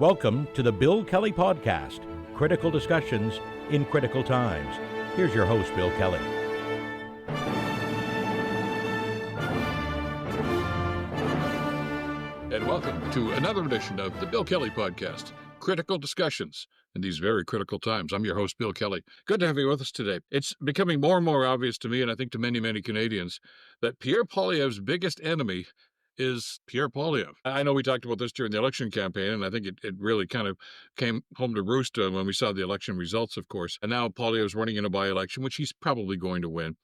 Welcome to the Bill Kelly Podcast, critical discussions in critical times. Here's your host, Bill Kelly. And welcome to another edition of the Bill Kelly Podcast, critical discussions in these very critical times. I'm your host, Bill Kelly. Good to have you with us today. It's becoming more and more obvious to me, and I think to many, many Canadians, that Pierre Poilievre's biggest enemy is Pierre Poilievre. I know we talked about this during the election campaign, and I think it really kind of came home to roost when we saw the election results, of course. And now Poilievre's running in a by-election, which he's probably going to win.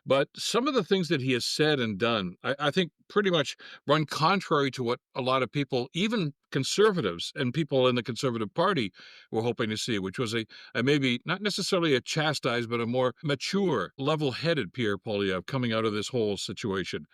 But some of the things that he has said and done, I think pretty much run contrary to what a lot of people, even conservatives and people in the Conservative Party, were hoping to see, which was a maybe not necessarily a chastised, but a more mature, level-headed Pierre Poilievre coming out of this whole situation.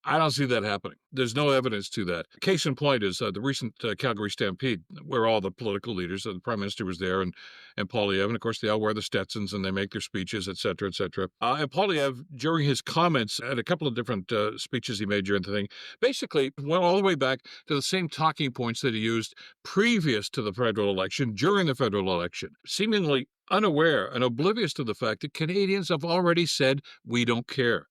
I don't see that happening. There's no evidence to that. Case in point is the recent Calgary Stampede, where all the political leaders, the Prime Minister was there, and Poilievre, and of course they all wear the Stetsons and they make their speeches, et cetera, et cetera. And Poilievre, during his comments at a couple of different speeches he made during the thing, basically went all the way back to the same talking points that he used previous to the federal election, during the federal election, seemingly unaware and oblivious to the fact that Canadians have already said, we don't care.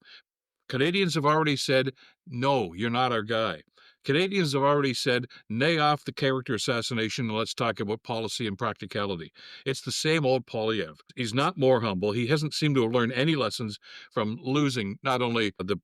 Canadians have already said, no, you're not our guy. Canadians have already said, nay off the character assassination and let's talk about policy and practicality. It's the same old Poilievre. He's not more humble. He hasn't seemed to have learned any lessons from losing not only the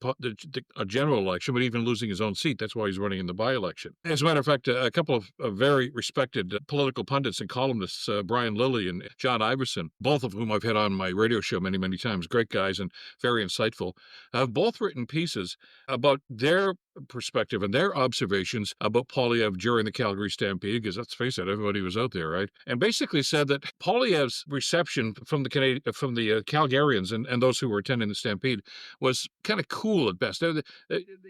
general election, but even losing his own seat. That's why he's running in the by-election. As a matter of fact, a couple of very respected political pundits and columnists, Brian Lilly and John Iverson, both of whom I've had on my radio show many, many times, great guys and very insightful, have both written pieces about their perspective and their observations about Poilievre during the Calgary Stampede, because let's face it, everybody was out there, right? And basically said that Poilievre's reception from the Calgarians and those who were attending the Stampede was kind of cool at best.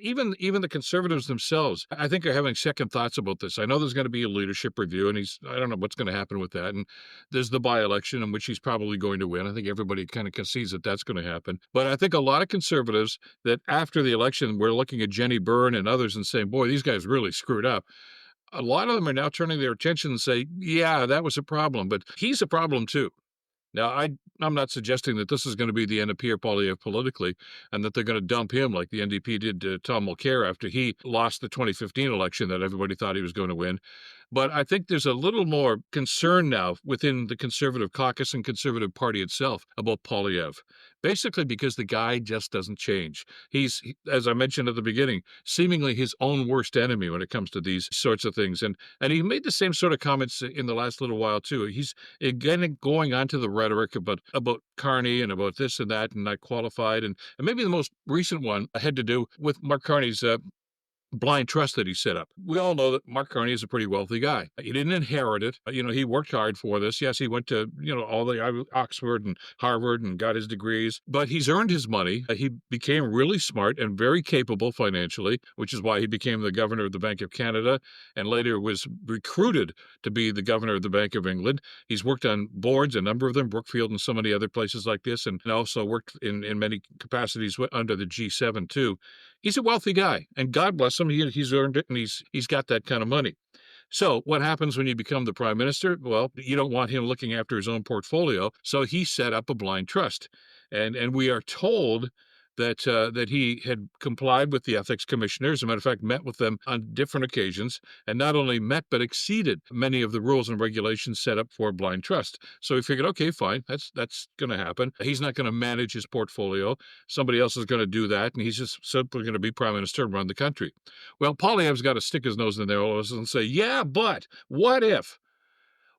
Even the Conservatives themselves, I think, are having second thoughts about this. I know there's going to be a leadership review, and I don't know what's going to happen with that. And there's the by-election in which he's probably going to win. I think everybody kind of concedes that that's going to happen. But I think a lot of Conservatives that after the election were looking at Jenny Byrne and others and saying, boy, these guys really screwed up. A lot of them are now turning their attention and say, yeah, that was a problem, but he's a problem too. Now, I'm not suggesting that this is going to be the end of Pierre Poilievre politically and that they're going to dump him like the NDP did to Tom Mulcair after he lost the 2015 election that everybody thought he was going to win. But I think there's a little more concern now within the Conservative caucus and Conservative Party itself about Poilievre, basically because the guy just doesn't change. He's, as I mentioned at the beginning, seemingly his own worst enemy when it comes to these sorts of things. And he made the same sort of comments in the last little while, too. He's, again, going on to the rhetoric about Carney and about this and that and not qualified. And maybe the most recent one had to do with Mark Carney's blind trust that he set up. We all know that Mark Carney is a pretty wealthy guy. He didn't inherit it. He worked hard for this. Yes, he went to, all the Oxford and Harvard and got his degrees, but he's earned his money. He became really smart and very capable financially, which is why he became the governor of the Bank of Canada and later was recruited to be the governor of the Bank of England. He's worked on boards, a number of them, Brookfield and so many other places like this, and also worked in many capacities under the G7 too. He's a wealthy guy, and God bless him, he's earned it, and he's got that kind of money. So what happens when you become the Prime Minister? Well, you don't want him looking after his own portfolio, so he set up a blind trust. And we are told that he had complied with the ethics commissioners. As a matter of fact, met with them on different occasions, and not only met, but exceeded many of the rules and regulations set up for blind trust. So he figured, okay, fine, that's going to happen. He's not going to manage his portfolio. Somebody else is going to do that, and he's just simply going to be Prime Minister and run the country. Well, Poilievre's got to stick his nose in there all of a sudden and say, yeah, but what if?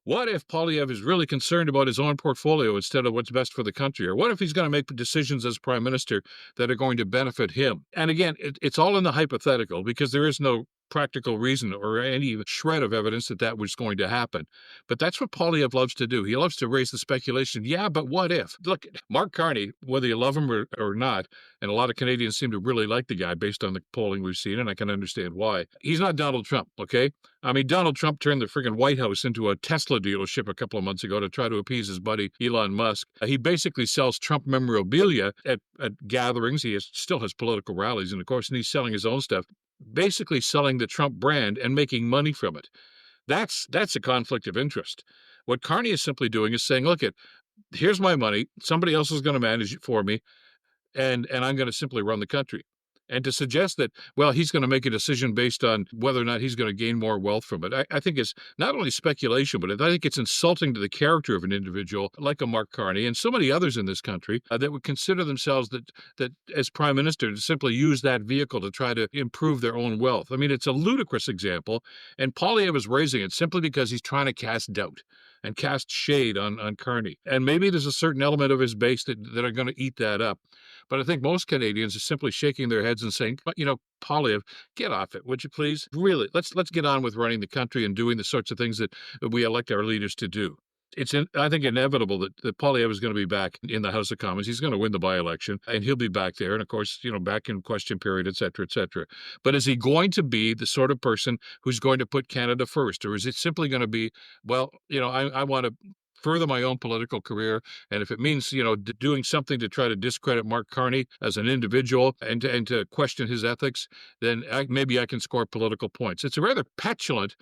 What if Poilievre is really concerned about his own portfolio instead of what's best for the country? Or what if he's going to make decisions as Prime Minister that are going to benefit him? And again, it's all in the hypothetical because there is no practical reason or any shred of evidence that was going to happen. But that's what Poilievre loves to do. He loves to raise the speculation, yeah, but what if? Look, Mark Carney, whether you love him or not, and a lot of Canadians seem to really like the guy based on the polling we've seen, and I can understand why. He's not Donald Trump, okay? I mean, Donald Trump turned the friggin' White House into a Tesla dealership a couple of months ago to try to appease his buddy Elon Musk. He basically sells Trump memorabilia at gatherings. He still has political rallies, and of course, and he's selling his own stuff, basically selling the Trump brand and making money from it. That's a conflict of interest. What Carney is simply doing is saying, look, here's my money. Somebody else is going to manage it for me, and I'm going to simply run the country. And to suggest that, well, he's going to make a decision based on whether or not he's going to gain more wealth from it, I think is not only speculation, but I think it's insulting to the character of an individual like a Mark Carney and so many others in this country that would consider themselves that as prime minister to simply use that vehicle to try to improve their own wealth. I mean, it's a ludicrous example, and Poilievre is raising it simply because he's trying to cast doubt and cast shade on Carney. And maybe there's a certain element of his base that are going to eat that up. But I think most Canadians are simply shaking their heads and saying, but, Poilievre, get off it, would you please? Really, let's get on with running the country and doing the sorts of things that we elect our leaders to do. I think, inevitable that Poilievre is going to be back in the House of Commons. He's going to win the by-election, and he'll be back there. And, of course, back in question period, et cetera, et cetera. But is he going to be the sort of person who's going to put Canada first? Or is it simply going to be, well, I want to further my own political career, and if it means doing something to try to discredit Mark Carney as an individual and to question his ethics, then maybe I can score political points. It's a rather petulant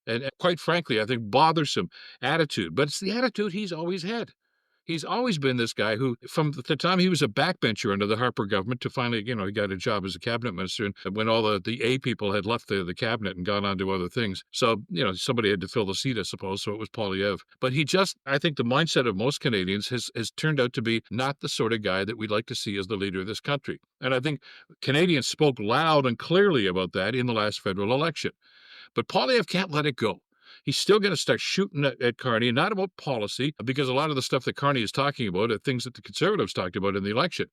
and quite frankly, I think bothersome attitude, but it's the attitude he's always had. He's always been this guy who, from the time he was a backbencher under the Harper government to finally, he got a job as a cabinet minister, and when all the A people had left the cabinet and gone on to other things. So, somebody had to fill the seat, I suppose, so it was Poilievre. But I think the mindset of most Canadians has turned out to be not the sort of guy that we'd like to see as the leader of this country. And I think Canadians spoke loud and clearly about that in the last federal election. But Poilievre can't let it go. He's still going to start shooting at Carney, not about policy, because a lot of the stuff that Carney is talking about are things that the Conservatives talked about in the election.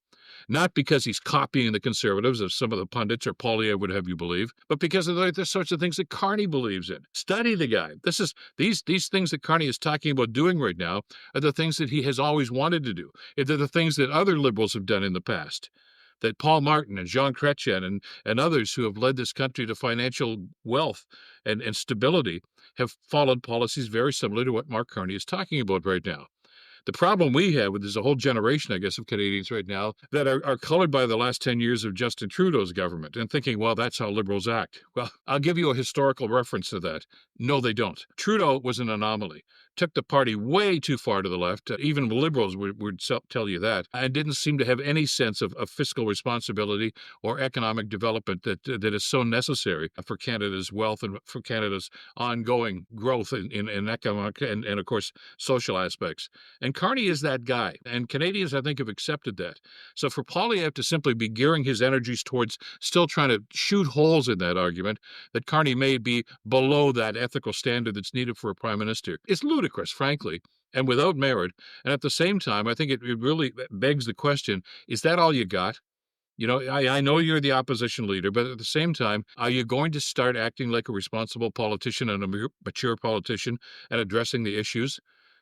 Not because he's copying the Conservatives, as some of the pundits or Poilievre would have you believe, but because of the sorts of things that Carney believes in. Study the guy. These things that Carney is talking about doing right now are the things that he has always wanted to do. They're the things that other Liberals have done in the past. That Paul Martin and Jean Chrétien and others who have led this country to financial wealth and stability have followed policies very similar to what Mark Carney is talking about right now. The problem we have with there's a whole generation, I guess, of Canadians right now that are colored by the last 10 years of Justin Trudeau's government and thinking, well, that's how Liberals act. Well, I'll give you a historical reference to that. No, they don't. Trudeau was an anomaly. Took the party way too far to the left. Even Liberals would tell you that, and didn't seem to have any sense of fiscal responsibility or economic development that is so necessary for Canada's wealth and for Canada's ongoing growth in economic and, of course, social aspects. And Carney is that guy, and Canadians, I think, have accepted that. So for Poilievre to simply be gearing his energies towards still trying to shoot holes in that argument, that Carney may be below that ethical standard that's needed for a prime minister, is ludicrous, frankly, and without merit. And at the same time, I think it really begs the question, is that all you got? I know you're the opposition leader, but at the same time, are you going to start acting like a responsible politician and a mature politician and addressing the issues?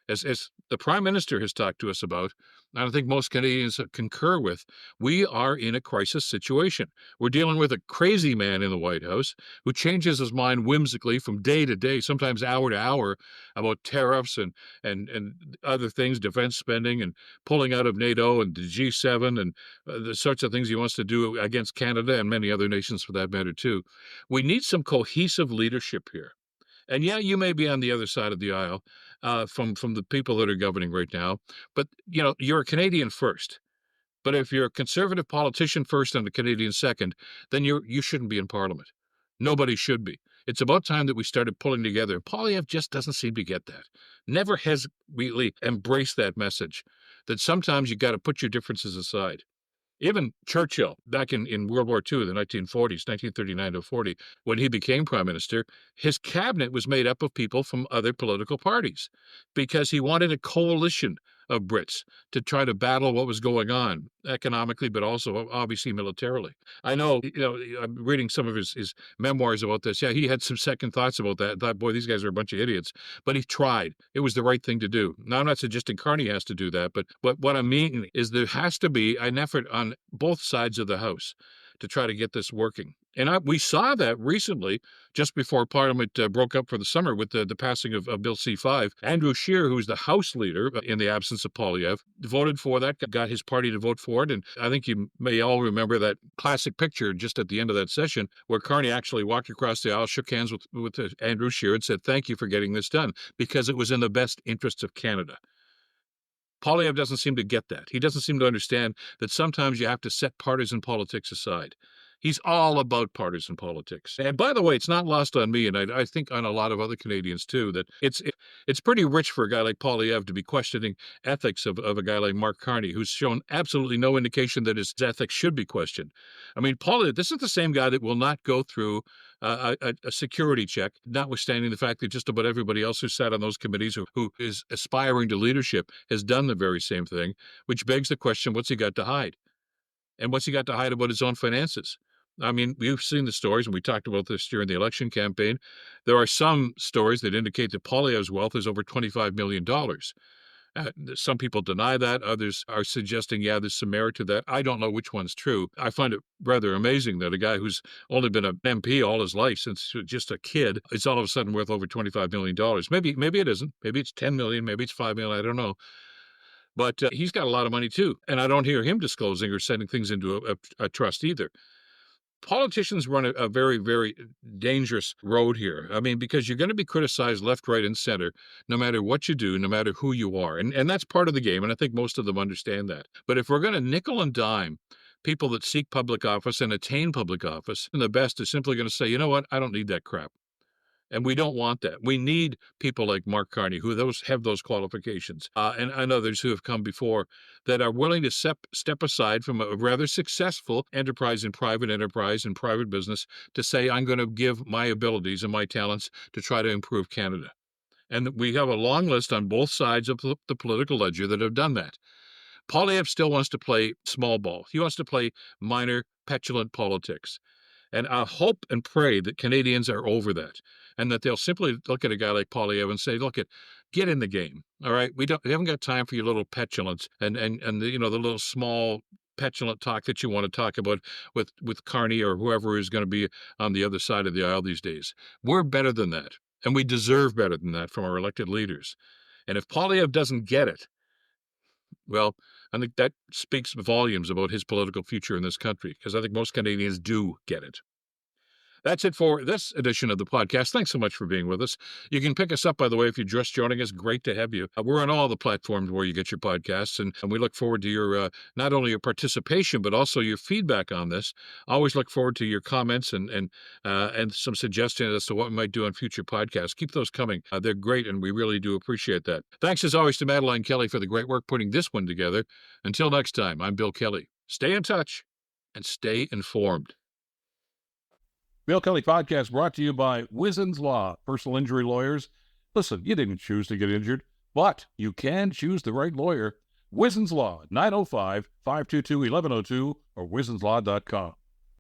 As the Prime Minister has talked to us about, and I think most Canadians concur with, we are in a crisis situation. We're dealing with a crazy man in the White House who changes his mind whimsically from day to day, sometimes hour to hour, about tariffs and other things, defense spending and pulling out of NATO and the G7 and the sorts of things he wants to do against Canada and many other nations for that matter too. We need some cohesive leadership here. And yeah, you may be on the other side of the aisle from the people that are governing right now, but you're a Canadian first. But if you're a conservative politician first and a Canadian second, then you shouldn't be in Parliament. Nobody should be. It's about time that we started pulling together. Poilievre just doesn't seem to get that. Never has really embraced that message. That sometimes you got to put your differences aside. Even Churchill, back in World War II, the 1940s, 1939 to 40, when he became prime minister, his cabinet was made up of people from other political parties because he wanted a coalition of Brits to try to battle what was going on economically, but also obviously militarily. I know, I'm reading some of his memoirs about this. Yeah, he had some second thoughts about that. Thought, boy, these guys are a bunch of idiots. But he tried. It was the right thing to do. Now, I'm not suggesting Carney has to do that, but what I mean is there has to be an effort on both sides of the House to try to get this working. And we saw that recently, just before Parliament broke up for the summer with the passing of Bill C-5. Andrew Scheer, who's the House leader in the absence of Poilievre, voted for that, got his party to vote for it. And I think you may all remember that classic picture just at the end of that session where Carney actually walked across the aisle, shook hands with Andrew Scheer and said, "Thank you for getting this done," because it was in the best interests of Canada. Poilievre doesn't seem to get that. He doesn't seem to understand that sometimes you have to set partisan politics aside. He's all about partisan politics. And by the way, it's not lost on me, and I think on a lot of other Canadians too, that it's pretty rich for a guy like Poilievre to be questioning ethics of a guy like Mark Carney, who's shown absolutely no indication that his ethics should be questioned. I mean, Poilievre, this is the same guy that will not go through a security check, notwithstanding the fact that just about everybody else who sat on those committees who is aspiring to leadership has done the very same thing, which begs the question, what's he got to hide? And what's he got to hide about his own finances? I mean, we've seen the stories, and we talked about this during the election campaign. There are some stories that indicate that Poilievre's wealth is over $25 million. Some people deny that. Others are suggesting, yeah, there's some merit to that. I don't know which one's true. I find it rather amazing that a guy who's only been an MP all his life, since just a kid, is all of a sudden worth over $25 million. Maybe it isn't. Maybe it's 10 million. Maybe it's 5 million. I don't know. But he's got a lot of money, too. And I don't hear him disclosing or sending things into a trust either. Politicians run a very, very dangerous road here. I mean, because you're going to be criticized left, right, and center, no matter what you do, no matter who you are. And that's part of the game, and I think most of them understand that. But if we're going to nickel and dime people that seek public office and attain public office, and the best is simply going to say, you know what, I don't need that crap. And we don't want that. We need people like Mark Carney, who have those qualifications, and others who have come before, that are willing to step aside from a rather successful enterprise in private enterprise and private business to say, I'm going to give my abilities and my talents to try to improve Canada. And we have a long list on both sides of the political ledger that have done that. Poilievre still wants to play small ball. He wants to play minor, petulant politics. And I hope and pray that Canadians are over that, and that they'll simply look at a guy like Poilievre and say, look, get in the game. All right. We haven't got time for your little petulance and the little small petulant talk that you want to talk about with Carney or whoever is going to be on the other side of the aisle these days. We're better than that. And we deserve better than that from our elected leaders. And if Poilievre doesn't get it, well, I think that speaks volumes about his political future in this country, because I think most Canadians do get it. That's it for this edition of the podcast. Thanks so much for being with us. You can pick us up, by the way, if you're just joining us. Great to have you. We're on all the platforms where you get your podcasts, and we look forward to your not only your participation, but also your feedback on this. I always look forward to your comments and some suggestions as to what we might do on future podcasts. Keep those coming. They're great, and we really do appreciate that. Thanks, as always, to Madeline Kelly for the great work putting this one together. Until next time, I'm Bill Kelly. Stay in touch and stay informed. Bill Kelly Podcast brought to you by Wizen's Law, personal injury lawyers. Listen, you didn't choose to get injured, but you can choose the right lawyer. Wizen's Law, 905-522-1102 or wizenslaw.com.